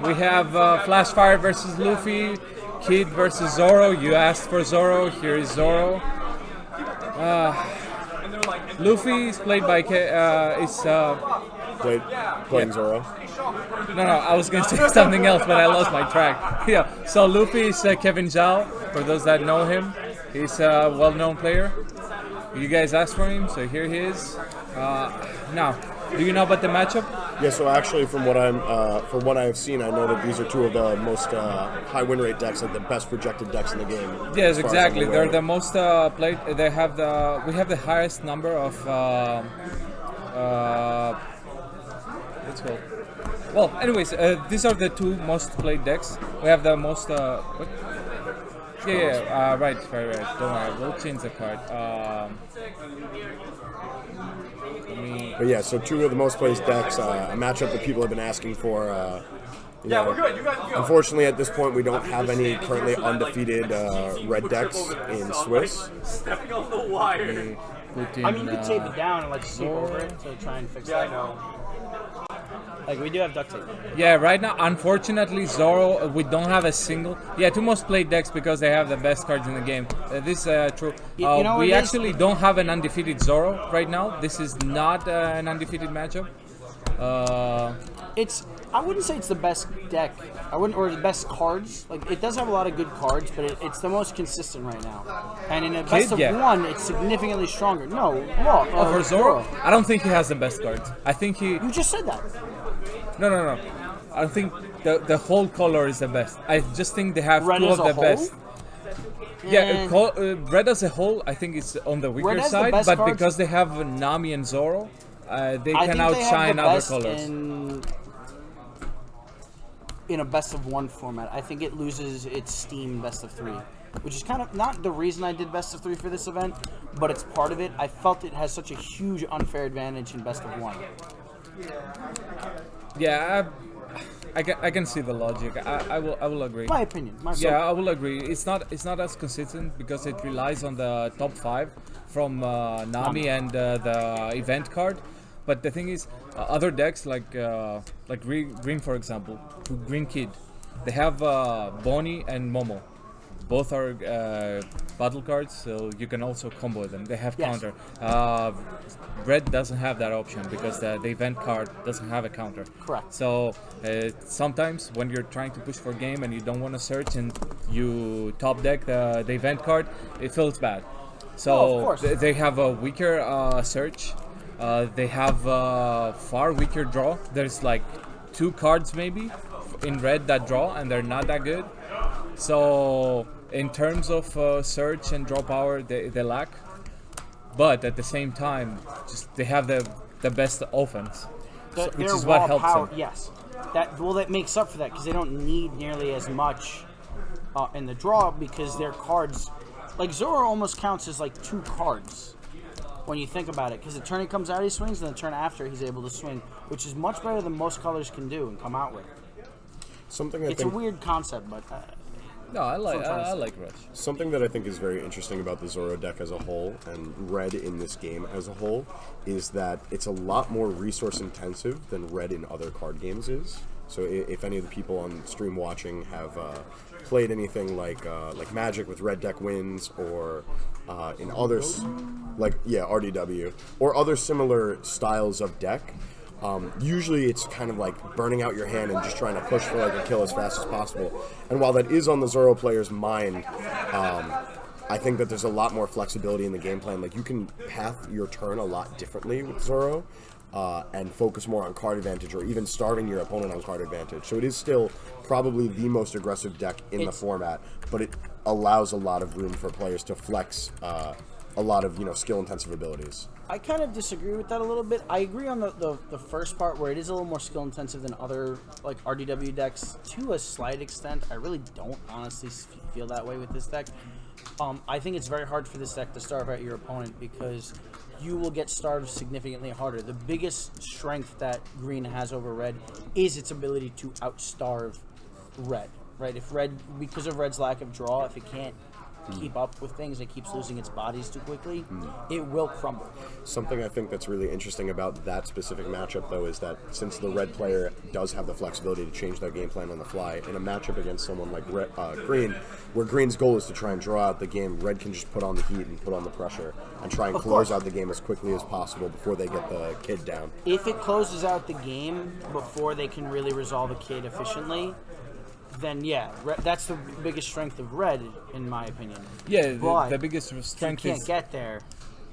We have Flashfire versus Luffy, Kid versus Zoro. You asked for Zoro. Here is Zoro. Luffy is played by Playing Zoro. No, I was going to say something else, but I lost my track. Yeah, so Luffy is Kevin Zhao, for those that know him. He's a well-known player. You guys asked for him, so here he is. Now, do you know about the matchup? Yeah, so actually, from what I have seen, I know that these are two of the most high win rate decks, like the best projected decks in the game. Yes, exactly. They're the most played. We have the highest number of what's it called? Well, anyways, these are the two most played decks. We have the most. What? Yeah, right. Don't worry, we'll change the card. But yeah, so two of the most played decks, a matchup that people have been asking for. We're good. You guys go. Unfortunately, at this point, we don't have any currently undefeated red decks in Swiss. Stepping on the wire. I mean, you could tape it down and like sleep over it to try and fix that. I know. Like, we do have duct tape. Yeah, right now, unfortunately, Zoro, we don't have a single. Yeah, two most played decks because they have the best cards in the game. This is true. We actually don't have an undefeated Zoro right now. This is not an undefeated matchup. I wouldn't say it's the best deck. Or the best cards. Like, it does have a lot of good cards, but it's the most consistent right now. And in a best of one, it's significantly stronger. No, over Zoro? I don't think he has the best cards. I think he. You just said that. No. I think the whole color is the best. I just think they have Red two as of a the best. Yeah, Red as a whole, I think it's on the weaker side, but cards, because they have Nami and Zoro, they can outshine other colors. In a best of one format, I think it loses its steam best of three, which is kind of not the reason I did best of three for this event, but it's part of it. I felt it has such a huge unfair advantage in best of one. Yeah, I can see the logic. I will agree. My opinion. Yeah, I will agree. It's not as consistent because it relies on the top 5 from Nami and the event card. But the thing is, other decks like Green, for example, Green Kid, they have Bonnie and Momo. Both are battle cards, so you can also combo them. They have counter. Red doesn't have that option because the event card doesn't have a counter. Correct. So sometimes when you're trying to push for game and you don't want to search and you top deck the event card, it feels bad. So they have a weaker search. They have far weaker draw. There's like 2 cards maybe in red that draw, and they're not that good. So in terms of search and draw power, they lack. But at the same time, just they have the best offense, which is what helps them. Yes, that makes up for that because they don't need nearly as much in the draw because their cards, like Zoro, almost counts as like 2 cards. When you think about it, because the turn he comes out, he swings, and the turn after, he's able to swing, which is much better than most colors can do and come out with. It's a weird concept, but no, I like Rush. Something that I think is very interesting about the Zoro deck as a whole, and Red in this game as a whole, is that it's a lot more resource intensive than Red in other card games is. So if any of the people on stream watching have played anything like Magic with red deck wins, or in others like RDW, or other similar styles of deck, usually it's kind of like burning out your hand and just trying to push for like a kill as fast as possible. And while that is on the Zoro player's mind, I think that there's a lot more flexibility in the game plan. Like, you can path your turn a lot differently with Zoro. And focus more on card advantage, or even starving your opponent on card advantage. So it is still probably the most aggressive deck in the format, but it allows a lot of room for players to flex a lot of skill-intensive abilities. I kind of disagree with that a little bit. I agree on the first part where it is a little more skill-intensive than other like RDW decks to a slight extent. I really don't honestly feel that way with this deck. I think it's very hard for this deck to starve out your opponent because you will get starved significantly harder. The biggest strength that Green has over Red is its ability to outstarve Red, right? If Red, because of Red's lack of draw, if it can't keep up with things, it keeps losing its bodies too quickly, it will crumble. Something I think that's really interesting about that specific matchup, though, is that since the red player does have the flexibility to change their game plan on the fly, in a matchup against someone like Green, where Green's goal is to try and draw out the game, red can just put on the heat and put on the pressure and try and close out the game as quickly as possible before they get the kid down. If it closes out the game before they can really resolve a kid efficiently, then yeah, that's the biggest strength of red, in my opinion. Yeah, But the biggest strength you can't is get there.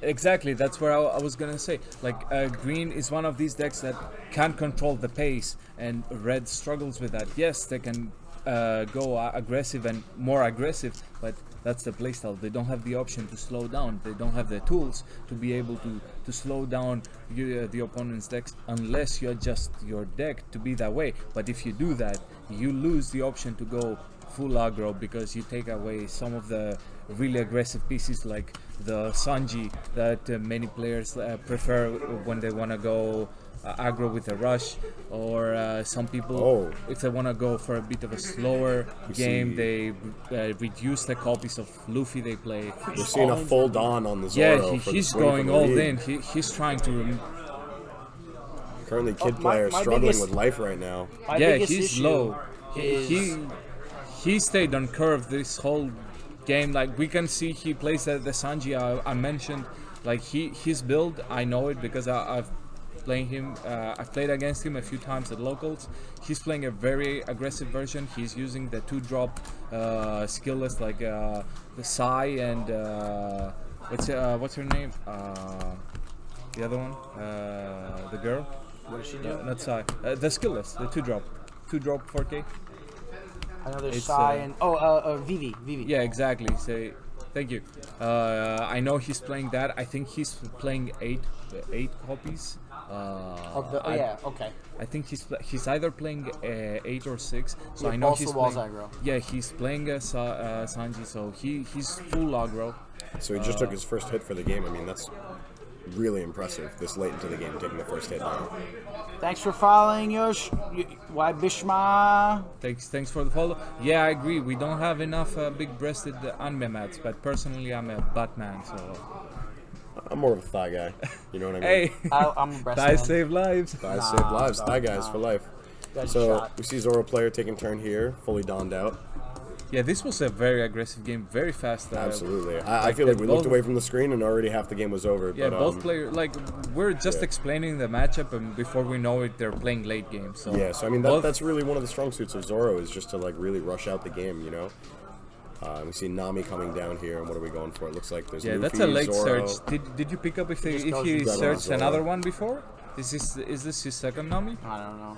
exactly. That's where I was gonna say. Like green is one of these decks that can't control the pace, and red struggles with that. Yes, they can go aggressive and more aggressive, but that's the playstyle. They don't have the option to slow down. They don't have the tools to be able to slow down the opponent's decks unless you adjust your deck to be that way. But if you do that, you lose the option to go full aggro because you take away some of the really aggressive pieces like the Sanji that many players prefer when they want to go aggro with a rush, or some people, if they want to go for a bit of a slower game, they reduce the copies of Luffy they play. We're seeing a full Dawn on the Zoro. Yeah, he's going all in. He's trying to. Currently, kid player struggling with life right now. Yeah, he's low. He stayed on curve this whole game. Like we can see, he plays the Sanji I mentioned. Like his build, I know it because I've playing him. I've played against him a few times at locals. He's playing a very aggressive version. He's using the 2-drop skillless like the Sai and what's her name? The other one, the girl. What does she do? Not Sai. The skillless, the 2-drop 4K. I know there's It's, Sai and Vivi. Yeah, exactly. So, thank you. I know he's playing that. I think he's playing eight copies. Okay. I think he's either playing 8 or 6. So Yeah, I know also he's walls playing. aggro. Yeah, he's playing Sanji, so he's full aggro. So he just took his first hit for the game. I mean, that's really impressive this late into the game, taking the first hit now. Thanks for following Yosh. Why Bishma? Thanks for the follow. Yeah, I agree. We don't have enough big-breasted anime mats, but personally, I'm a Batman, so. I'm more of a thigh guy. You know what I mean? Hey, I'm a breast thighs man. save lives. Thighs save lives. Thigh guys for life. Got So shot. we see Zoro player taking turn here, fully donned out. Yeah, this was a very aggressive game, very fast. Absolutely. I feel like we looked away from the screen and already half the game was over. Yeah, but, both players, like, we're just explaining the matchup, and before we know it, they're playing late game. So yeah, so I mean, that's really one of the strong suits of Zoro is just to, like, really rush out the game, you know? We see Nami coming down here, and what are we going for? It looks like there's Luffy, that's a late Zoro. search. Did you pick up if he goes searched Zoro. another one before? Is this his second Nami? I don't know.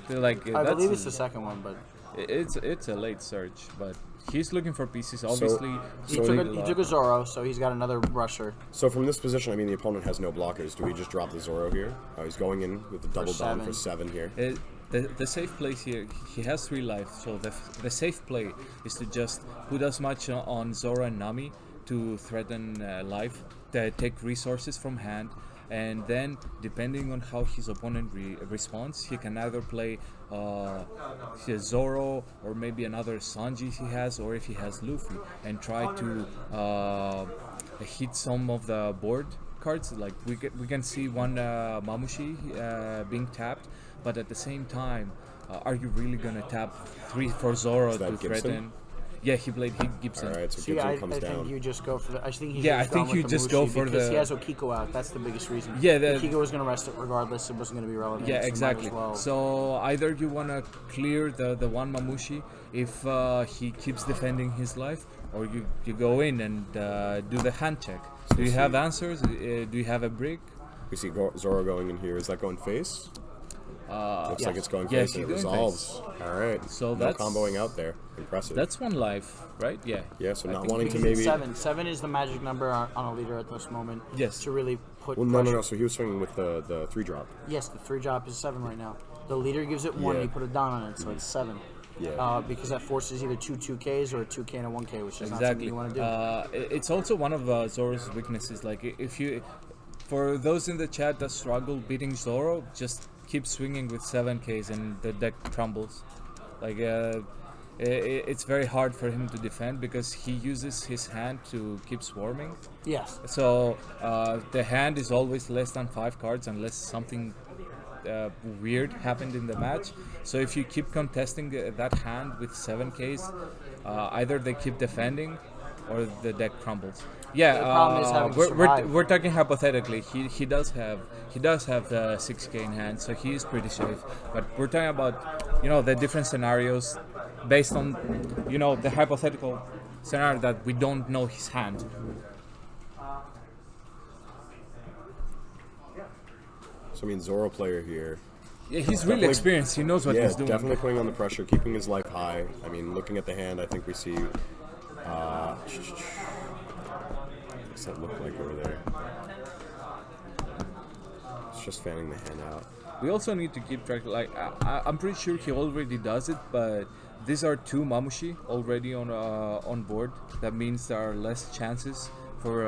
They're like, I believe it's that's the second one, but it's a late search, but he's looking for pieces. Obviously, he took a Zoro, so he's got another rusher. So from this position, I mean, the opponent has no blockers. Do we just drop the Zoro here? Oh, he's going in with the double down for 7 here. The safe place here, he has 3 life, so the safe play is to just put as much on Zoro and Nami to threaten life, take resources from hand, and then depending on how his opponent responds, he can either play Zoro or maybe another Sanji he has, or if he has Luffy, and try to hit some of the board cards. Like we can see one Mamushi being tapped, but at the same time, are you really gonna tap 3 for Zoro to threaten? Yeah, he played Gibson. All right, so See, Gibson comes I down. think you just go for the. I think Yeah, I think you just go for because the- he has Okiko out. That's the biggest reason. Yeah, Okiko was going to rest it regardless. It wasn't going to be relevant. Yeah, so might exactly. as well. So either you want to clear the one Mamushi if he keeps defending his life, or you go in and do the hand check. Do you have answers? Do you have a brick? We see Zoro going in here. Is that going face? Looks like it's going Yes, face and it he's going resolves. All right. So no that's- comboing out there. Impressive. That's 1 life, right? Yeah. Yeah, so I not think wanting to Because it's maybe... 7 is the magic number on a leader at this moment. Yes. To really put. Well, no. pressure. So he was swinging with the 3-drop. Yes, the 3 drop is 7 right now. The leader gives it 1. Yeah. You put a down on it, so it's 7. Yeah. Because that forces either 2 2Ks or a 2K and a 1K, which is not something Exactly. you want to do. It's also one of Zoro's weaknesses. Like if you, for those in the chat that struggle beating Zoro, just keep swinging with 7Ks and the deck crumbles. Like it's very hard for him to defend because he uses his hand to keep swarming. Yes. So the hand is always less than 5 cards unless something weird happened in the match. So if you keep contesting that hand with 7Ks, either they keep defending or the deck crumbles. Yeah, The problem is having to survive. we're talking hypothetically. He does have the 6K in hand, so he is pretty safe. But we're talking about the different scenarios based on the hypothetical scenario that we don't know his hand. So I mean, Zoro player here. Yeah, he's really experienced. He knows what Yeah, he's doing. definitely putting on the pressure, keeping his life high. I mean, looking at the hand, I think we see. What's that look like over there? It's just fanning the hand out. We also need to keep track. Like I'm pretty sure he already does it, but these are 2 Mamushi already on board. That means there are less chances for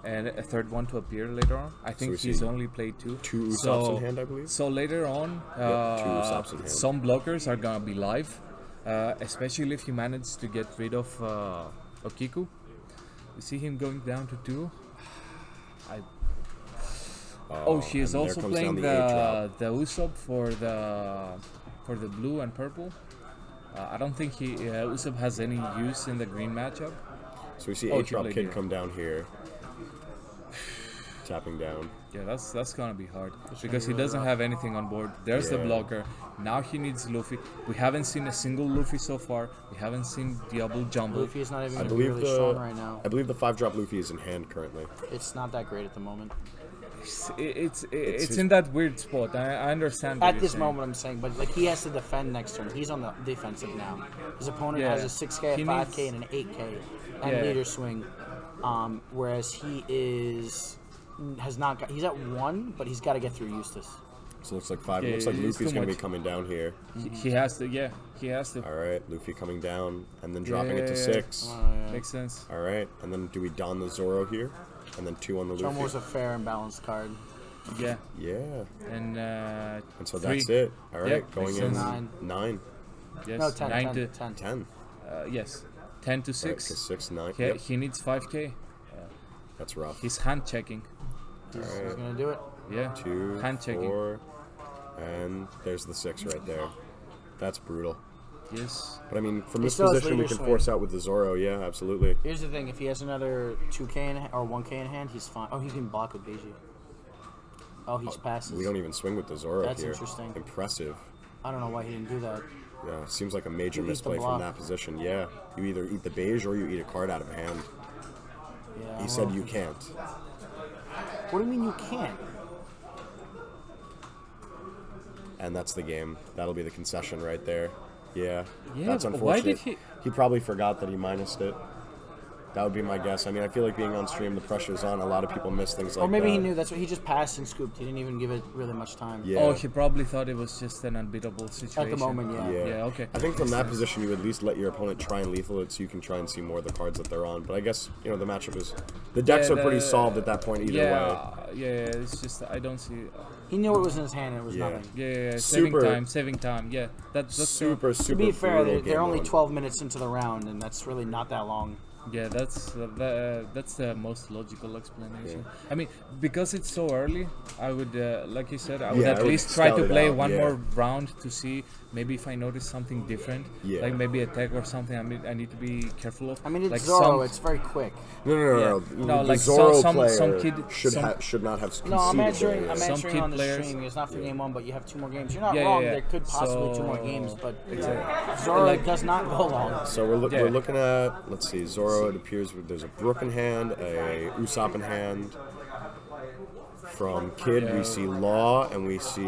and a third one to appear later on. I think we he's see only played 2. 2 Usop's in hand, I believe. So later on, 2 Usop's in hand. some blockers are gonna be live, especially if you manage to get rid of Okiku. You see him going down to 2. He is and there also comes playing down the 8-drop. the Usopp for the blue and purple. I don't think Usopp has any use in the green matchup. So we see he 8-drop played kid here. come down here. Tapping down. Yeah, that's gonna be hard because he doesn't have anything on board. There's the Yeah. blocker. Now he needs Luffy. We haven't seen a single Luffy so far. We haven't seen Diablo Jumbo. Luffy is not even I believe really strong right now. I believe the 5-drop Luffy is in hand currently. It's not that great at the moment. It's his- in that weird spot. I understand. what At you're this saying. moment, I'm saying, but like he has to defend next turn. He's on the defensive now. His opponent Yeah. has a 6K, a He 5K, needs- and an 8K, and Yeah. leader swing. Whereas he has not got. He's at 1, but he's got to get through Eustace. So it looks like 5. Yeah, Looks like it's Luffy's too going to be much. coming down here. He has to. Yeah, he has to. All right, Luffy coming down and then dropping it to Yeah. 6. Makes sense. All right, and then do we don the Zoro here? And then 2 on the It's almost Luffy. a fair and balanced card. Yeah, Yeah. and And so 3. that's it. All right, Yeah, going makes in sense. 9. Yes, No, 10, 9 10, to 10. 10. yes, 10 to Right, 6. 'cause 6, 9. He, Yep, he needs 5K. that's rough. He's hand checking. He's Alright. gonna do it. Yeah, 2, hand checking. 4, and there's the 6 right there. That's brutal. Yes. But I mean, from He this still has position, we leader can swing. force out with the Zoro. Yeah, absolutely. Here's the thing: if he has another 2K or 1K in hand, he's fine. Oh, he can block with Beiji. Oh, he's passes. We don't even swing with the Zoro That's here. interesting. Impressive. I don't know why he didn't do that. Yeah, seems like a major You eat the misplay from block. that position. Yeah, you either eat the beige or you eat a card out of hand. Yeah. He said well, you can't. What do you mean you can't? And that's the game. That'll be the concession right there. Yeah, Yeah, that's but unfortunate. why did he- He probably forgot that he minused it. That would be my guess. I mean, I feel like being on stream, the pressure's on. A lot of people miss things like Or maybe that. he knew that's what he just passed and scooped. He didn't even give it really much time. Yeah. Oh, he probably thought it was just an unbeatable situation. At the moment, yeah. Yeah. Yeah, okay. I think from that position, you at least let your opponent try and lethal it so you can try and see more of the cards that they're on. But I guess, the matchup is... The decks Yeah, are pretty the- solved at that point either way. Yeah, it's just I don't see. He knew it was in his hand and it was Yeah. nothing. Yeah, Super- saving time. Yeah, that's Super, To super be fair, brutal they're game only one. 12 minutes into the round, and that's really not that long. Yeah, that's the most logical explanation. I mean, because it's so early, I would, like you said, I would Yeah, at I would least try scout to it play out, one yeah. more round to see maybe if I notice something different, Yeah. like maybe a tech or something. I need to be careful of. I mean, it's like Zoro, it's very quick. No. Yeah. No, The like Zoro some player kid- should, some- should not have conceded No, I'm there, answering. yeah. I'm Some answering kid on the players- stream. It's not for game 1, but you have 2 more games. You're not Yeah, wrong. yeah, There could possibly 2 more so- games, but Exactly. Zoro Like- does not go long. So we're Yeah. looking at, let's see, Zoro, it appears there's a Brook in hand, a Usopp in hand. From Kid, Yeah. we see Law, and we see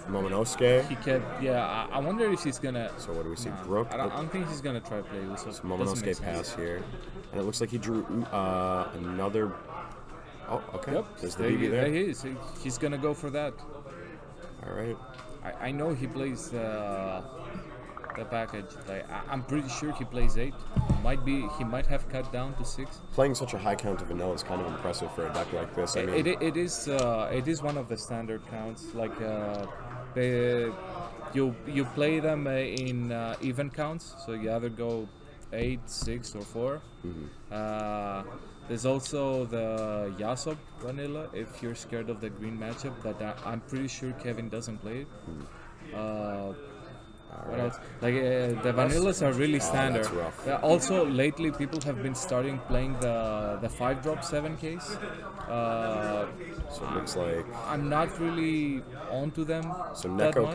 Momonosuke. He can. Yeah, I wonder if he's gonna. So what do we see? Nah, Brook? I don't think he's gonna try to play Usopp. Doesn't make Momonosuke sense. pass here. And it looks like he drew another... Oh, okay. Yep. There's the BB there. He is. He's gonna go for that. All right. I know he plays the package. Like I'm pretty sure he plays 8. He might have cut down to 6. Playing such a high count of vanilla is kind of impressive for a deck like this. I mean, It is one of the standard counts. Like you play them in even counts, so you either go 8, 6, or 4. There's also the Yasop vanilla if you're scared of the green matchup, but I'm pretty sure Kevin doesn't play it. What else? Like the vanillas are really standard. that's rough. Also, lately people have been starting playing the 5-drop 7 case. so it looks like I'm not really onto them. so that Neko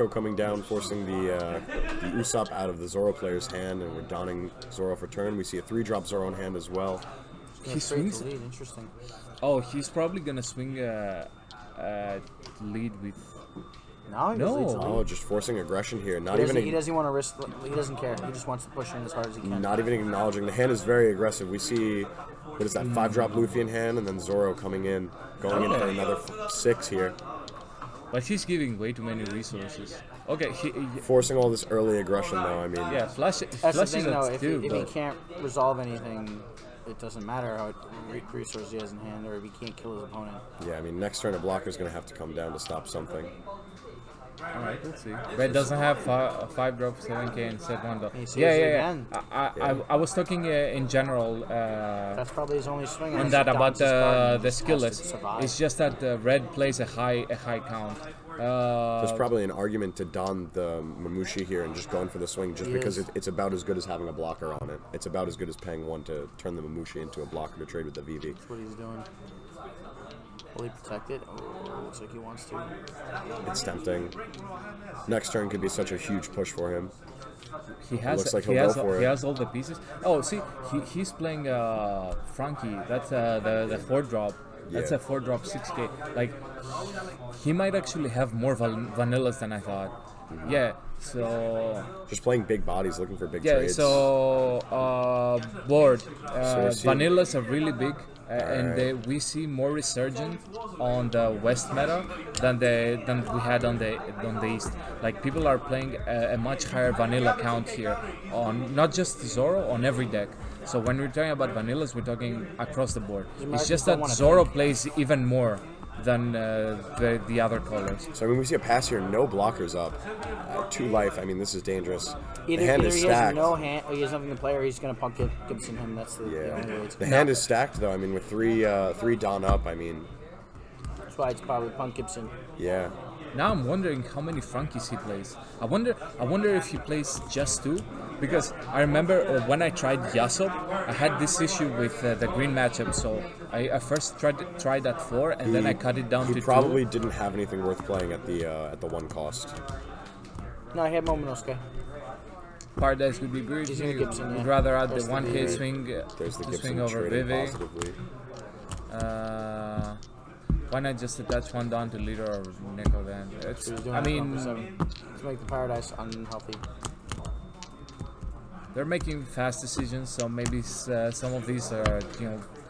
much. coming down, forcing the Usopp out of the Zoro player's hand, and we're donning Zoro for turn. We see a 3-drop Zoro in hand as well. Yeah, He straight to swings. lead. Interesting. Oh, he's probably gonna swing lead with. No, he No. goes lead to lead. Oh, just forcing aggression here. Not He even doesn't want to risk. He doesn't care. He just wants to push in as hard as he can. not even acknowledging. The hand is very aggressive. We see, what is that, 5-drop Luffy in hand, and then Zoro coming in, going in for another 6 here. But he's giving way too many resources. Okay, Forcing all this early aggression, though, I mean, yeah, flash That's the is thing, though. a If steal, he but can't resolve anything, it doesn't matter how resources he has in hand, or if he can't kill his opponent. yeah, I mean, next turn a blocker's going to have to come down to stop something. all right, let's see. Red doesn't have 5-drop 7K and set 1 though. He sees Yeah, it yeah, again. yeah. I was talking in general. That's probably his only swing. On unless that he about downs his card and the he just skill has to list. survive. It's just that red plays a high count. There's probably an argument to don the Mamushi here and just going for the swing, just He because is. it's about as good as having a blocker on it. It's about as good as paying 1 to turn the Mamushi into a blocker to trade with the VV. That's what he's doing. Will he protect it? Oh, looks like he wants to. It's tempting. Next turn could be such a huge push for him. He has Looks like he he'll has go for he it. has all the pieces. Oh, see, he's playing Frankie. That's the 4-drop. That's Yeah. a 4-drop 6K. Like he might actually have more vanillas than I thought. Yeah. So Just playing big bodies, looking for big yeah. trades. So board we're seeing- vanillas are really big. And we see more resurgent on the West meta than we had on the East. Like people are playing a much higher vanilla count here on not just Zoro, on every deck. So when we're talking about vanillas, we're talking across the board. It's Americans just don't that wanna Zoro think. plays even more than the other colors. So I mean, we see a pass here, no blockers up, 2 life. I mean, this is dangerous. Either, the hand either is he stacked. has no hand, or he has nothing to play, or he's gonna punk Gibson him. That's the only way it's The hand is stacked though. I mean, with 3 Dawn up. I mean, That's why it's probably punk Gibson. yeah. Now I'm wondering how many Frankies he plays. I wonder if he plays just 2, because I remember when I tried Yasop, I had this issue with the green matchup. So I first tried at 4, and then I cut it down He to probably 2. didn't have anything worth playing at the 1 cost. No, he had Momonosuke. Paradise would be great. He's gonna Gibson, yeah. Would rather add There's the the 1K Vivi. swing There's the to Gibson swing over trading Vivi. positively. Why not just attach 1 down to leader or Nico then? It's, He's doing I it mean, for 7 to make the Paradise unhealthy. they're making fast decisions, so maybe some of these are,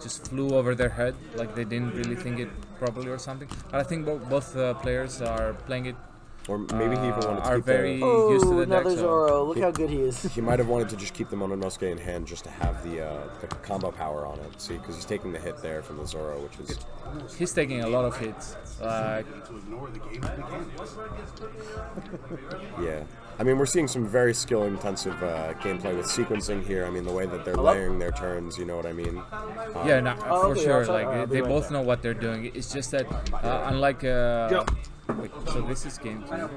just flew over their head, like they didn't really think it properly or something. But I think both players are playing it. Or maybe he even wanted to Are keep very the, used to Oh, the deck. another So Zoro. Look how good he is. he might have wanted to just keep the Mononosuke in hand just to have the combo power on it. See, because he's taking the hit there from the Zoro, which is he's taking a lot of hits. Like yeah. I mean, we're seeing some very skill-intensive gameplay with sequencing here. I mean, the way that they're layering their turns, you know what I mean? yeah, no, Oh, for okay, sure. I'll try- Like I'll be they right both back. know what they're doing. It's just that unlike wait, so this is game 2.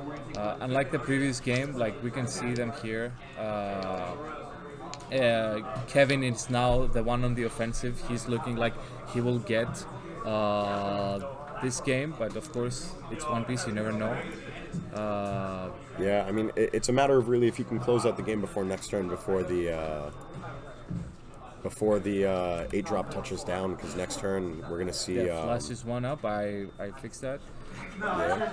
Unlike the previous game, like we can see them here. Kevin is now the one on the offensive. He's looking like he will get this game, but of course it's One Piece. You never know. Yeah, I mean, it's a matter of really if you can close out the game before next turn, before the 8-drop touches down, because next turn we're gonna see. Yeah, Flash is 1 up. I fixed that. Yeah.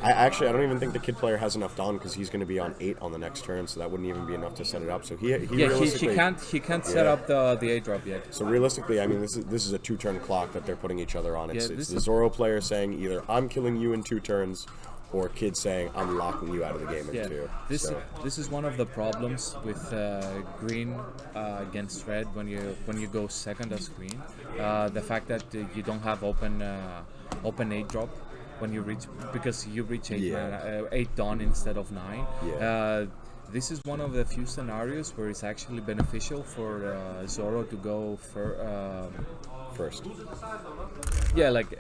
I don't even think the kid player has enough Dawn because he's going to be on 8 on the next turn, so that wouldn't even be enough to set it up. So he Yeah, he realistically can't set Yeah. up the 8-drop yet. So realistically, I mean, this is a 2-turn clock that they're putting each other on. It's Yeah, it's this the is- Zoro player saying either I'm killing you in 2 turns, or Kid saying, I'm locking you out of the game in Yeah, 2. this is one of the problems with green against red when you go second as green. The fact that you don't have open 8 drop when you reach, because you reach 8 dawn instead of 9. Yeah. This is one of the few scenarios where it's actually beneficial for Zoro to go First. Yeah, like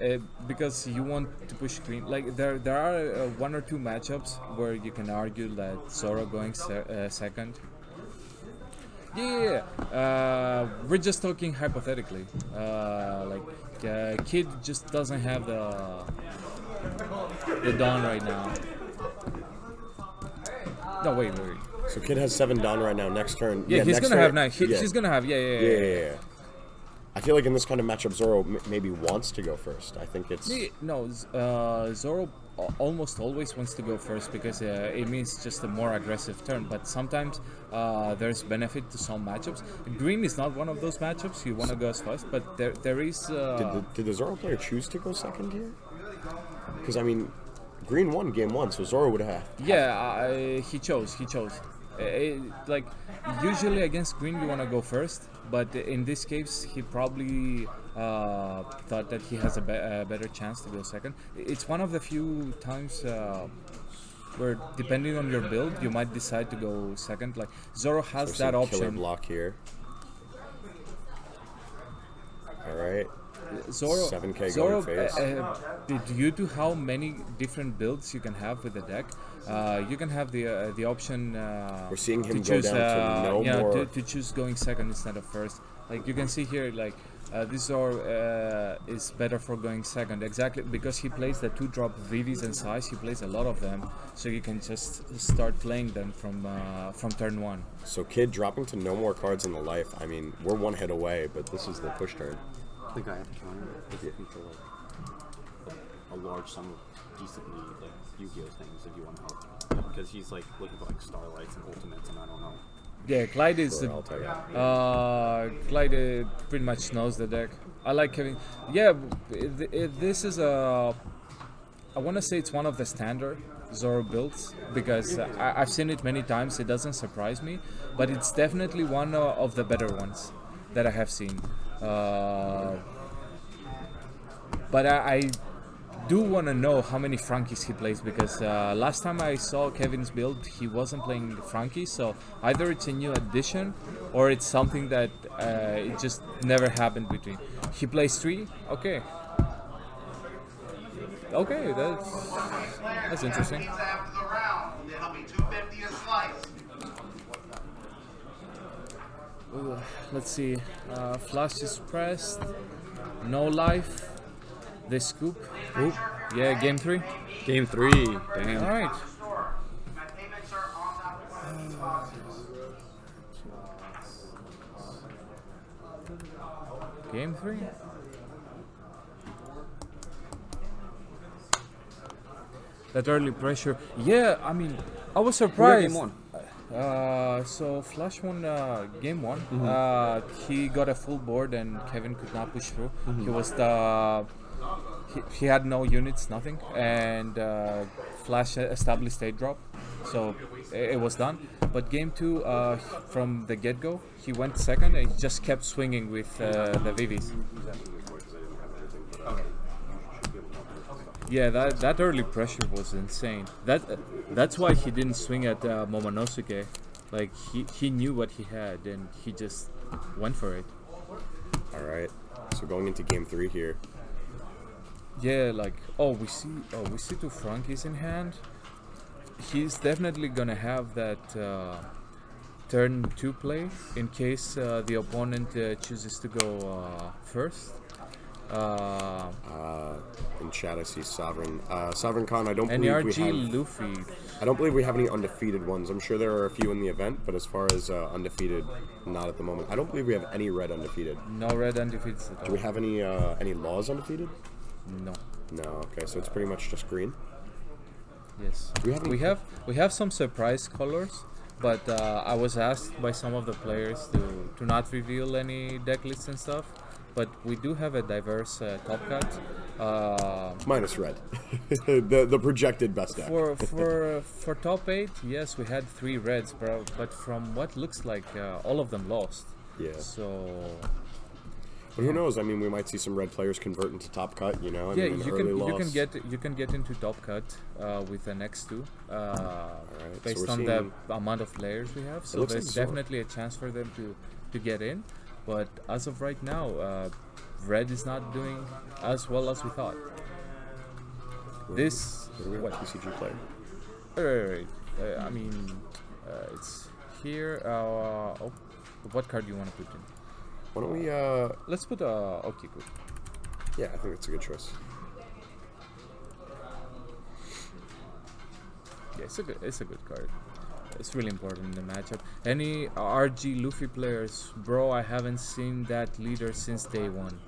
because you want to push green. Like there are 1 or 2 matchups where you can argue that Zoro going second. Yeah. We're just talking hypothetically. Kid just doesn't have the dawn right now. No, wait. So Kid has 7 dawn right now. Next turn. Yeah, he's next gonna turn, have 9. He's gonna have yeah. I feel like in this kind of matchup, Zoro maybe wants to go first. I think it's... No, Zoro almost always wants to go first because it means just a more aggressive turn. But sometimes there's benefit to some matchups. Green is not one of those matchups you want to go as fast, but there is... Did the Zoro player choose to go second here? Because, I mean, Green won game 1, so Zoro would have... Yeah, he chose. Like, usually against green you want to go first, but in this case he probably thought that he has a better chance to go second. It's one of the few times where, depending on your build, you might decide to go second. Like, Zoro has that option. Killer block here. Alright. Zoro, 7K going face. Due to how many different builds you can have with the deck, you can have the option. We're seeing him to choose, go down to no more. To choose going second instead of first. Like you can see here, like this Zoro is better for going second. Exactly because he plays the 2-drop Vivis and Size. He plays a lot of them, so you can just start playing them from turn 1. So Kid dropping to no more cards in the life. I mean, we're 1 hit away, but this is the push turn. I think I have to counter it if you feel like a large sum of decently like Yu-Gi-Oh things if you want to help. Because he's like looking for like Starlights and Ultimates and I don't know. Yeah, Clyde is Sure, I'll tell you. Clyde pretty much knows the deck. I like having. Yeah, this is a. I want to say it's one of the standard Zoro builds because I've seen it many times. It doesn't surprise me, but it's definitely one of the better ones that I have seen. But I do want to know how many Frankies he plays because last time I saw Kevin's build, he wasn't playing Frankies. So either it's a new addition or it's something that it just never happened between. He plays 3. Okay, that's interesting. Ooh, let's see. Flash is pressed. No life. They scoop. Oop. Yeah, game 3. Game 3. Damn. All right. Game 3. That early pressure. Yeah, I mean, I was surprised. Game 1. So Flash won game 1. He got a full board and Kevin could not push through. He was he had no units, nothing, and Flash established 8 drop, so it was done. But game 2, from the get-go, he went second and he just kept swinging with the Vivis. Yeah, that early pressure was insane. That's why he didn't swing at Momonosuke. Like he knew what he had and he just went for it. All right. So going into game 3 here. Yeah, like we see 2 Frankies in hand. He's definitely gonna have that turn 2 play in case the opponent chooses to go first. In chat I see Sovereign. Sovereign Khan, I don't believe we have... Luffy. I don't believe we have any undefeated ones. I'm sure there are a few in the event, but as far as undefeated, not at the moment. I don't believe we have any red undefeated. No red undefeated at all. Do we have any laws undefeated? No. No. Okay, so it's pretty much just green. Yes. Do we have some surprise colors, but I was asked by some of the players to not reveal any deck lists and stuff. but we do have a diverse top cut. Minus red. the projected best deck. For top 8, yes, we had 3 reds, bro. But from what looks like, all of them lost. Yeah. So. But who knows? I mean, we might see some red players convert into top cut. You know, I Yeah, mean, an you early can loss. you can get into top cut with an X2 based so we're on the seeing- amount of players we have. So looks there's like Zoro. definitely a chance for them to get in. But as of right now, red is not doing as well as we thought. This What do we have? what? TCG player. Right. I mean, it's here. What card do you want to put in? Why don't we? Let's put Okiku. Yeah, I think that's a good choice. Yeah, it's a good card. It's really important in the matchup. Any RG Luffy players, bro, I haven't seen that leader since day one.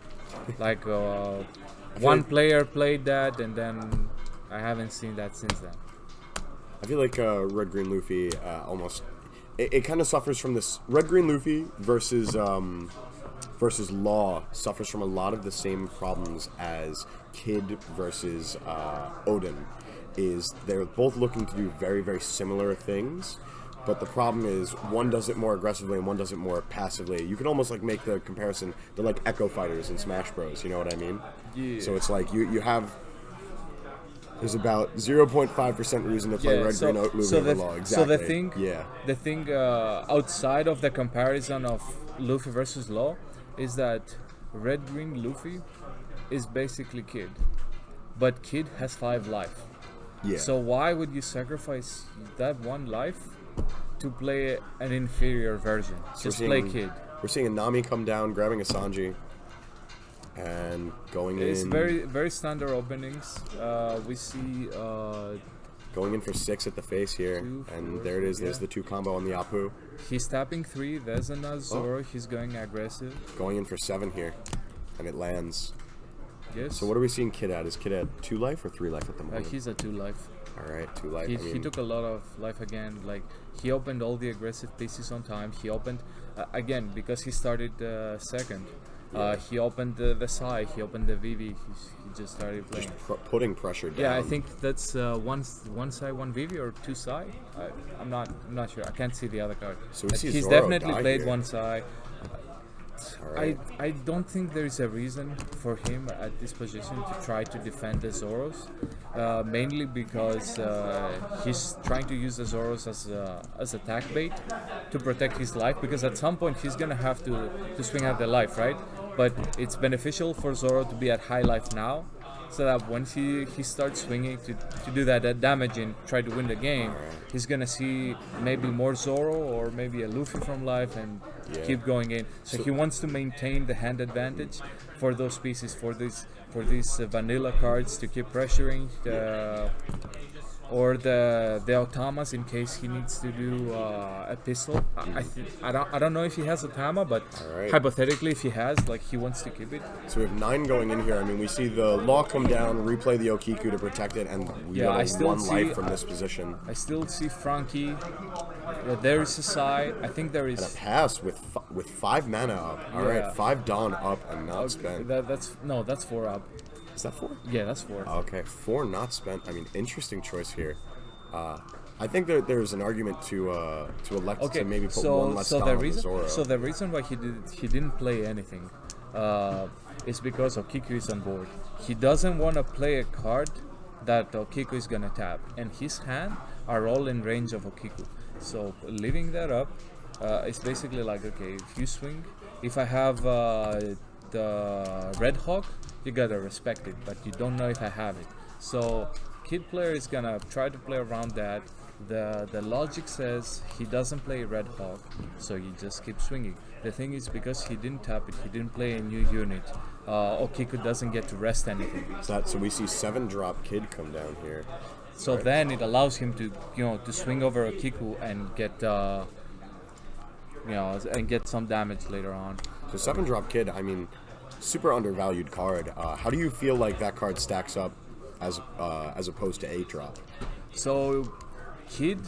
Like one like- player played that, and then I haven't seen that since then. I feel like Red Green Luffy almost it kind of suffers from this. Red Green Luffy versus Law suffers from a lot of the same problems as Kid versus Odin. Is they're both looking to do very, very similar things, but the problem is one does it more aggressively and one does it more passively. You can almost like make the comparison. They're like Echo Fighters in Smash Bros. You know what I mean? Yeah. So it's like you have. There's about 0.5% reason to play Red Green Luffy over Law. Exactly. So the thing, yeah. the thing outside of the comparison of Luffy versus Law is that Red Green Luffy is basically Kid, but Kid has 5 life. Yeah. So why would you sacrifice that 1 life to play an inferior version? Just play Kid. We're seeing a Nami come down, grabbing a Sanji, and going It's in. very standard openings. We see Going in for 6 at the face here, 2, and 4, there it is. yeah. There's the 2 combo on the Apu. he's tapping 3. There's an Azor. He's going aggressive. Going in for 7 here, and it lands. Yes. So what are we seeing Kid at? Is Kid at 2 life or 3 life at the moment? He's a 2 life. All right, 2 life. He took a lot of life again. Like he opened all the aggressive pieces on time. He opened again because he started second. He opened the Sai. He opened the Vivi. He just started playing. putting pressure down. Yeah, I think that's one Sai, one Vivi, or 2 Sai. I'm not sure. I can't see the other card. So we But see he's Zoro definitely die played here. 1 Sai. All right. I don't think there's a reason for him at this position to try to defend the Zoros, mainly because he's trying to use the Zoros as attack bait to protect his life, because at some point he's gonna have to swing out the life, right? But it's beneficial for Zoro to be at high life now, so that when he starts swinging to do that damage and try to win the game, he's gonna see maybe more Zoro or maybe a Luffy from life and keep going in. So he wants to maintain the hand advantage for those pieces, for these vanilla cards to keep pressuring or the Otamas in case he needs to do a pistol. I don't know if he has a Tama, but Alright. hypothetically, if he has, like, he wants to keep it. So we have 9 going in here. I mean, we see the Law come down, replay the Okiku to protect it, and we Yeah, I got still 1 see- life from this position. I still see Frankie. There is a side. I think there And a is. pass with 5 mana up. All right, Yeah. 5 Dawn up and not spent. That's 4 up. Is that 4? Yeah, that's 4. Okay, 4 not spent. I mean, interesting choice here. I think that there's an argument to elect Okay, to maybe put so 1 less so Dawn the on reason Zoro. so the reason why he didn't play anything is because Okiku is on board. He doesn't want to play a card that Okiku is gonna tap, and his hand are all in range of Okiku. So leaving that up is basically like, okay, if you swing, if I have the Red Hawk, you gotta respect it, but you don't know if I have it. So Kid player is gonna try to play around that. The logic says he doesn't play Red Hawk, so you just keep swinging. The thing is, because he didn't tap it, he didn't play a new unit, Okiku doesn't get to rest anything. So we see 7 drop Kid come down here. So then it allows him to, to swing over Okiku and get, and get some damage later on. So 7 drop Kid, I mean, super undervalued card. How do you feel like that card stacks up as opposed to 8 drop? So Kid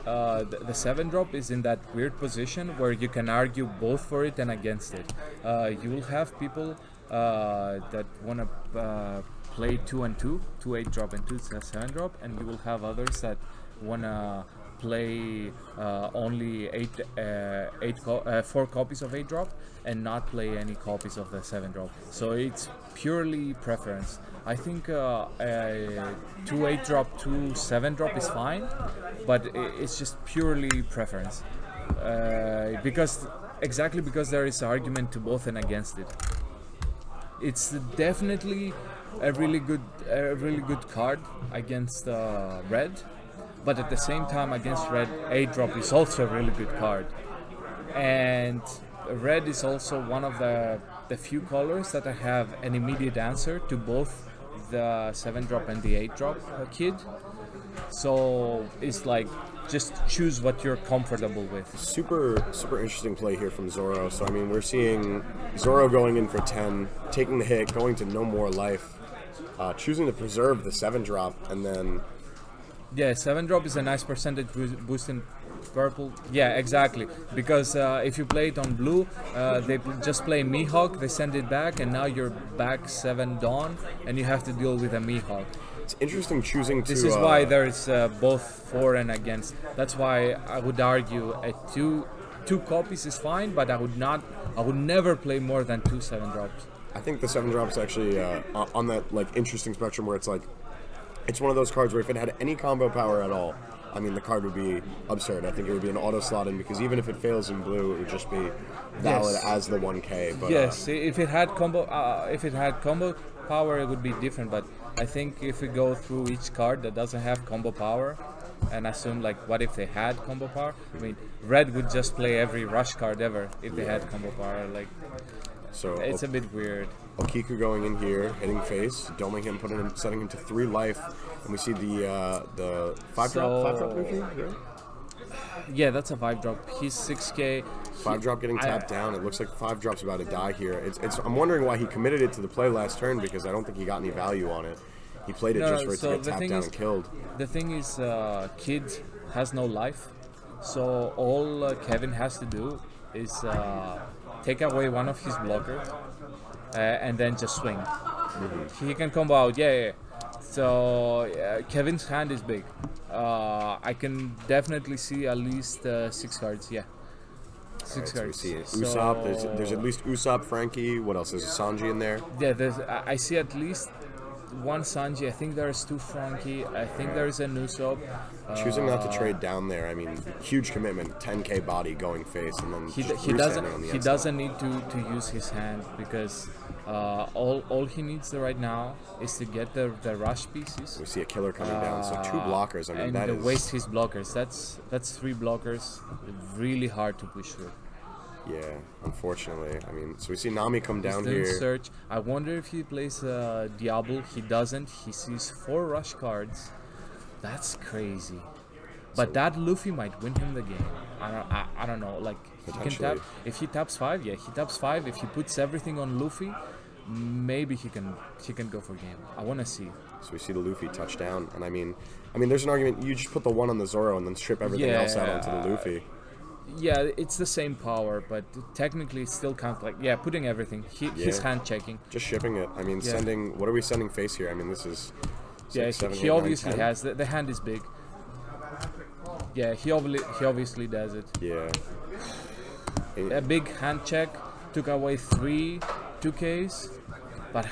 the 7-drop is in that weird position where you can argue both for it and against it. You will have people that want to play 2 and 2, 2 8-drop and 2 7-drop, and you will have others that want to play only 4 copies of 8-drop and not play any copies of the 7-drop. So it's purely preference. I think 2 8-drop, 2 7-drop is fine, but it's just purely preference. Because there is argument to both and against it. It's definitely a really good card against red, but at the same time against red, 8-drop is also a really good card. And red is also one of the few colors that I have an immediate answer to both the 7-drop and the 8-drop kid. So it's like, just choose what you're comfortable with. Super interesting play here from Zoro. So I mean, we're seeing Zoro going in for 10, taking the hit, going to no more life, choosing to preserve the 7-drop, and then... Yeah, 7-drop is a nice percentage boost in purple. Yeah, exactly. Because if you play it on blue, they just play Mihawk, they send it back, and now you're back 7 Dawn, and you have to deal with a Mihawk. It's interesting choosing to... This is why there's both for and against. That's why I would argue a two copies is fine, but I would never play more than 2 7-drops. I think the 7-drop's actually on that like interesting spectrum where it's like, it's one of those cards where if it had any combo power at all, I mean, the card would be absurd. I think it would be an auto slot in, because even if it fails in blue, it would just be valid as the 1K. But yes, if it had combo power, it would be different. But I think if we go through each card that doesn't have combo power, and assume like, what if they had combo power? I mean, red would just play every rush card ever if they had combo power. Like, so it's a bit weird. Okiku going in here, hitting face, doming him, setting him to 3 life, and we see the 5-drop Luffy, right? Yeah, that's a 5-drop. He's 6K. 5-drop getting tapped down. It looks like 5-drop's about to die here. I'm wondering why he committed it to the play last turn, because I don't think he got any value on it. He played it just for it to get tapped down and killed. The thing is, Kid has no life, so all Kevin has to do is take away one of his blockers and then just swing. He can combo out, yeah. So Kevin's hand is big. I can definitely see at least 6 cards, yeah. 6 cards. So we see Usopp, there's at least Usopp, Frankie, what else? There's a Sanji in there? Yeah, I see at least 1 Sanji, I think there's 2 Frankie, I think there's an Usopp. Choosing not to trade down there, I mean, huge commitment, 10k body going face, and then he doesn't need to use his hand, because all he needs right now is to get the rush pieces. We see a killer coming down, so 2 blockers. I mean, and that is waste his blockers. That's 3 blockers, really hard to push through. Yeah, unfortunately. I mean, so we see Nami come down He's doing here. Search. I wonder if he plays Diablo. He doesn't. He sees 4 rush cards. That's crazy. But that Luffy might win him the game. I don't know. Like, he can tap. If he taps 5, yeah, he taps 5. If he puts everything on Luffy, maybe he can go for game. I want to see. So we see the Luffy touchdown, and I mean, there's an argument. You just put the 1 on the Zoro and then strip everything else out onto the Luffy. Yeah, it's the same power, but technically it still counts. Like, yeah, putting everything. His hand checking. Just shipping it. I mean, sending. What are we sending face here? I mean, this is. 6, 7, he 8, obviously 9, 10. has. The hand is big. Yeah, he obviously does it. Yeah. A big hand check took away 3 2Ks, but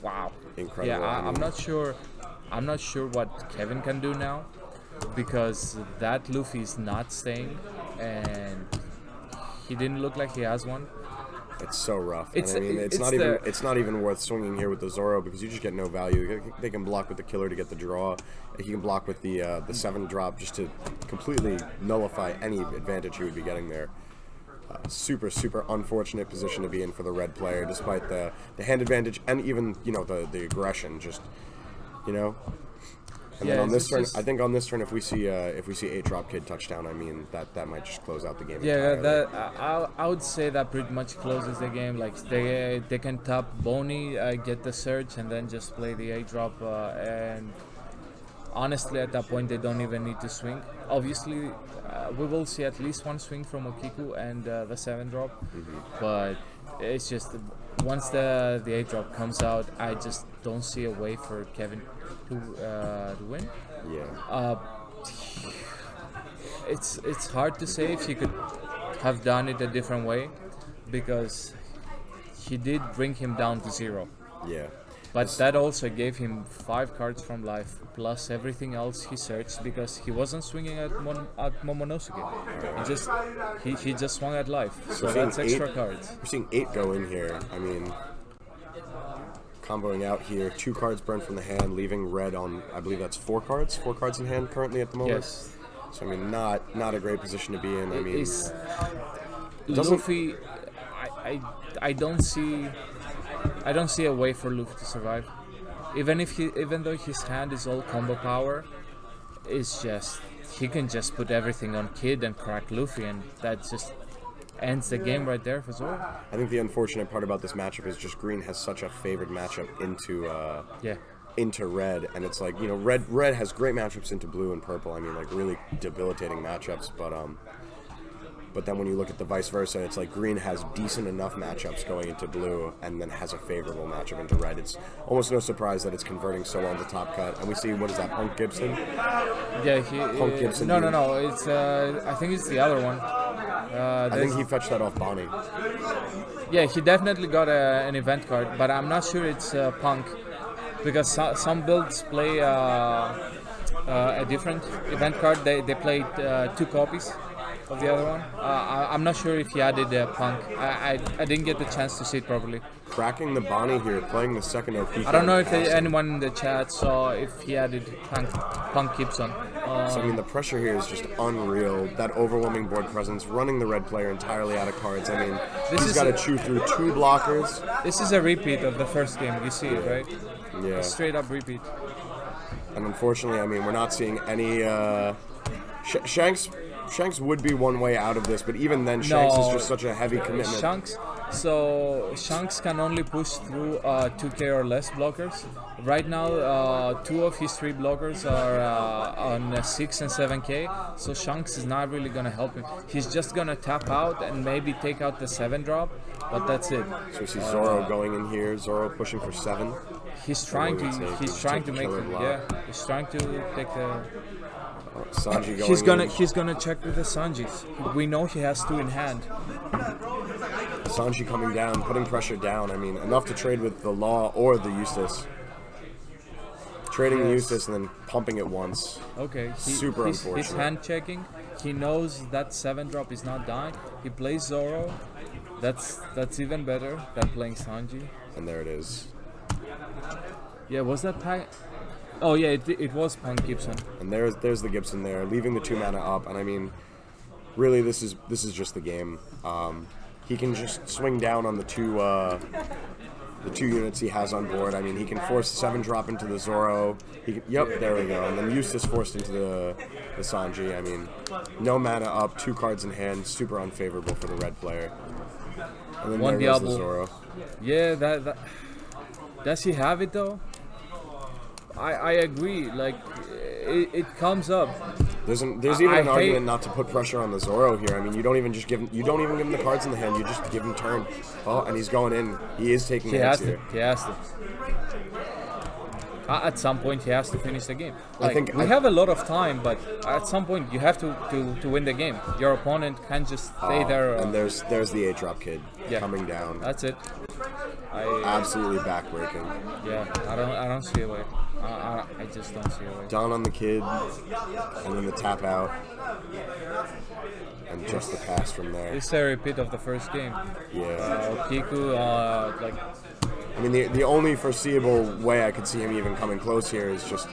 wow. Incredible. Yeah, I'm not sure. I'm not sure what Kevin can do now, because that Luffy is not staying, and he didn't look like he has one. It's so rough. It's not even worth swinging here with the Zoro, because you just get no value. They can block with the killer to get the draw. He can block with the 7-drop just to completely nullify any advantage he would be getting there. Super unfortunate position to be in for the red player, despite the hand advantage and even the aggression. Just And then on this turn, I think on this turn, if we see 8-drop Kid touchdown, I mean that might just close out the game. Yeah, entirely. I would say that pretty much closes the game. Like, they can tap Boney, get the search, and then just play the 8-drop. And honestly, at that point, they don't even need to swing. Obviously, we will see at least one swing from Okiku and the 7-drop, but it's just once the 8-drop comes out, I just don't see a way for Kevin to win. Yeah. It's hard to say if he could have done it a different way, because he did bring him down to 0. Yeah. But that also gave him 5 cards from life, plus everything else he searched, because he wasn't swinging at Momonosuke. He just swung at life. So We're that's seeing extra 8 cards. We're seeing 8 go in here. I mean, comboing out here, 2 cards burned from the hand, leaving red on, I believe that's 4 cards? 4 cards in hand currently at the moment? Yes. So, I mean, not a great position to be in. I mean, Is doesn't- Luffy, I don't see a way for Luffy to survive. Even though his hand is all combo power, it's just he can just put everything on Kid and crack Luffy, and that just ends the game right there for Zoro. I think the unfortunate part about this matchup is just Green has such a favored matchup into red, and it's like, you know, red has great matchups into blue and purple. I mean, like really debilitating matchups, but then when you look at the vice versa, it's like Green has decent enough matchups going into blue and then has a favorable matchup into red. It's almost no surprise that it's converting so well into top cut. And we see, what is that, Punk Gibson? Yeah, Punk Gibson. No. It's I think it's the other one. I think he fetched that off Bonnie. Yeah, he definitely got an event card, but I'm not sure it's Punk, because some builds play a different event card. They played 2 copies of the other one. I'm not sure if he added Punk. I didn't get the chance to see it properly. Cracking the Bonnie here, playing the second OP. I don't know if anyone in the chat saw if he added Punk Gibson. So, I mean, the pressure here is just unreal. That overwhelming board presence, running the red player entirely out of cards. I mean, he's got to chew through 2 blockers. This is a repeat of the first game. You see it, right? Yeah. A straight up repeat. And unfortunately, I mean, we're not seeing any... Shanks would be one way out of this, but even then, Shanks is just such a heavy commitment. Shanks can only push through 2k or less blockers. Right now, 2 of his 3 blockers are on 6 and 7k, so Shanks is not really gonna help him. He's just gonna tap out and maybe take out the 7-drop, but that's it. So we see Zoro going in here. Zoro pushing for 7. He's trying to make killer it. block. Yeah, he's trying to take the. Sanji going in. He's gonna check with the Sanjis. We know he has 2 in hand. Sanji coming down, putting pressure down. I mean, enough to trade with the Law or the Eustace. Trading the Eustace and then pumping it once. Okay. Super unfortunate. He's hand checking. He knows that 7-drop is not dying. He plays Zoro. That's even better than playing Sanji. And there it is. Yeah, was that Punk? Oh yeah, it was Punk Gibson. And there's the Gibson there, leaving the 2 mana up. And I mean, really, this is just the game. He can just swing down on the two units he has on board. I mean, he can force 7-drop into the Zoro. Yep, there we go. And then Eustace forced into the Sanji. I mean, no mana up, 2 cards in hand, super unfavorable for the red player. And then One there goes the Diablo. Zoro. Yeah, that does he have it though? I agree. Like it comes up. There's even an argument not to put pressure on the Zoro here. I mean, you don't even give him the cards in the hand. You just give him turn. Oh, and he's going in. He is taking the hits here. He has to. At some point, he has to finish the game. Like, we have a lot of time, but at some point, you have to win the game. Your opponent can't just stay there. And there's the 8-drop kid coming down. That's it. Absolutely backbreaking. Yeah, I don't see a way. I just don't see a way. Down on the kid, and then the tap out, and just the pass from there. It's a repeat of the first game. Yeah. Kiku, I mean, the only foreseeable way I could see him even coming close here is just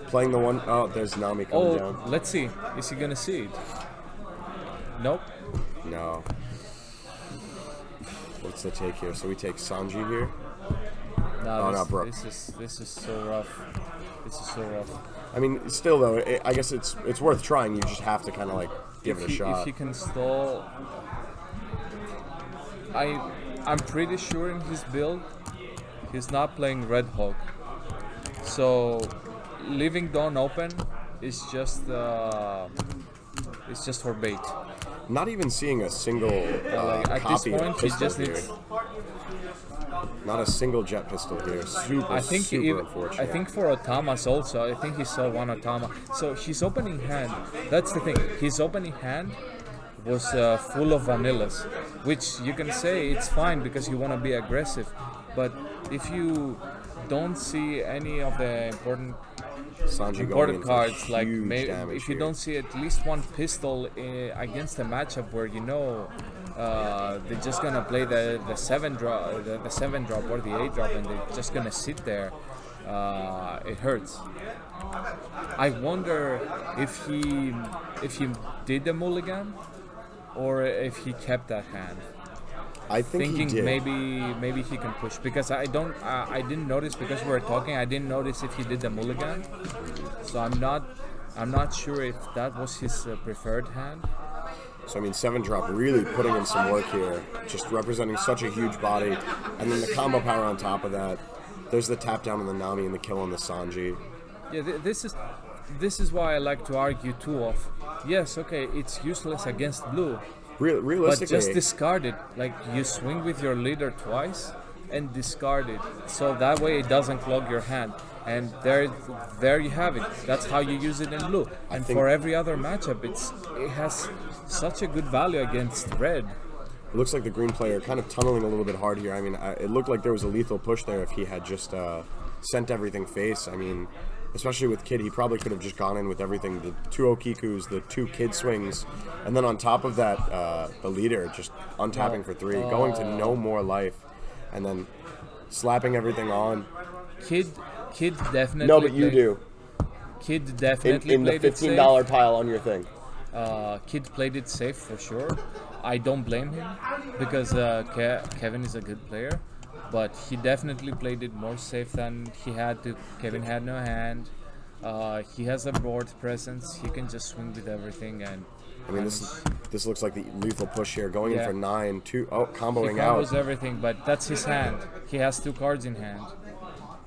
playing the one. Oh, there's Nami coming down. Let's see. Is he gonna see it? Nope. No. What's the take here? So we take Sanji here. No, not Brook. This is so rough. This is so rough. I mean, still though, I guess it's worth trying. You just have to kind of like give it a shot. If he can stall, I'm pretty sure in his build, he's not playing Red Hawk. So leaving Dawn open is just for bait. Not even seeing a single Like, at this copy of point, he pistol just here. needs. Not a single jet pistol here. Super, I think super unfortunate. I think for Otamas also. I think he saw one Otama. So his opening hand. That's the thing. His opening hand was full of vanillas, which you can say it's fine because you want to be aggressive. But if you don't see any of the important Sanji going important in for cards, like huge damage if you here. don't see at least one pistol against a matchup where you know they're just gonna play the 7 drop, the 7 drop or the 8 drop, and they're just gonna sit there, it hurts. I wonder if he did the mulligan or if he kept that hand. I think Thinking he did. maybe he can push, because I didn't notice, because we were talking, I didn't notice if he did the mulligan, so I'm not sure if that was his preferred hand. So I mean, 7 drop really putting in some work here, just representing such a huge body, and then the combo power on top of that. There's the tap down on the Nami and the kill on the Sanji. Yeah, this is why I like to argue 2-off. Yes, okay, it's useless against blue, but Realistically, just discard it. Like, you swing with your leader twice and discard it, so that way it doesn't clog your hand. And there you have it. That's how you use it in blue. And think- for every other matchup, it has such a good value against red. it looks like the green player kind of tunneling a little bit hard here. I mean, it looked like there was a lethal push there if he had just sent everything face. I mean, especially with Kid, he probably could have just gone in with everything. The 2 Okikus, the 2 Kid swings, and then on top of that, the leader just untapping for 3, going to no more life, and then slapping everything on. Kid definitely. No, but you played- do. Kid definitely In the played it safe. $15 pile on your thing. Kid played it safe for sure. I don't blame him because Kevin is a good player, but he definitely played it more safe than he had to. Kevin had no hand. He has a board presence. He can just swing with everything, and I mean, this looks like the lethal push here, going in Yeah. for 9, 2, oh, he comboing out. combos everything. But that's his hand. He has 2 cards in hand.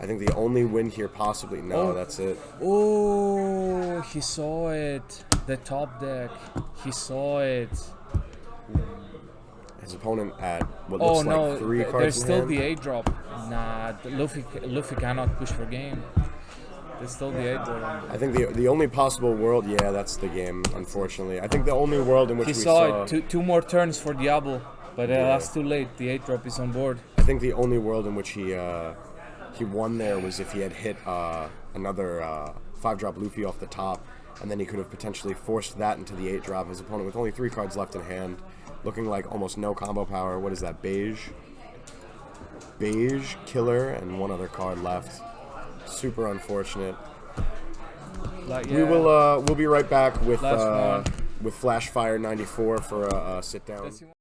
I think the only win here possibly, no, Oh. that's it. Oh, he saw it. The top deck. He saw it. His opponent at what Oh looks no, like 3 cards there's in still hand. the 8 drop. Nah, Luffy cannot push for game. There's still the 8 drop. I think the only possible world, yeah, that's the game, unfortunately. I think the only world in which He we saw it. Two more turns for Diablo, but Yeah. that's too late. The 8 drop is on board. I think the only world in which he won there was if he had hit another 5-drop Luffy off the top, and then he could have potentially forced that into the 8-drop. His opponent with only 3 cards left in hand, looking like almost no combo power. What is that? Beige, Killer, and 1 other card left. Super unfortunate. Like, We will we'll be right back with Last one. Flashfire 94 for a sit down. Let's see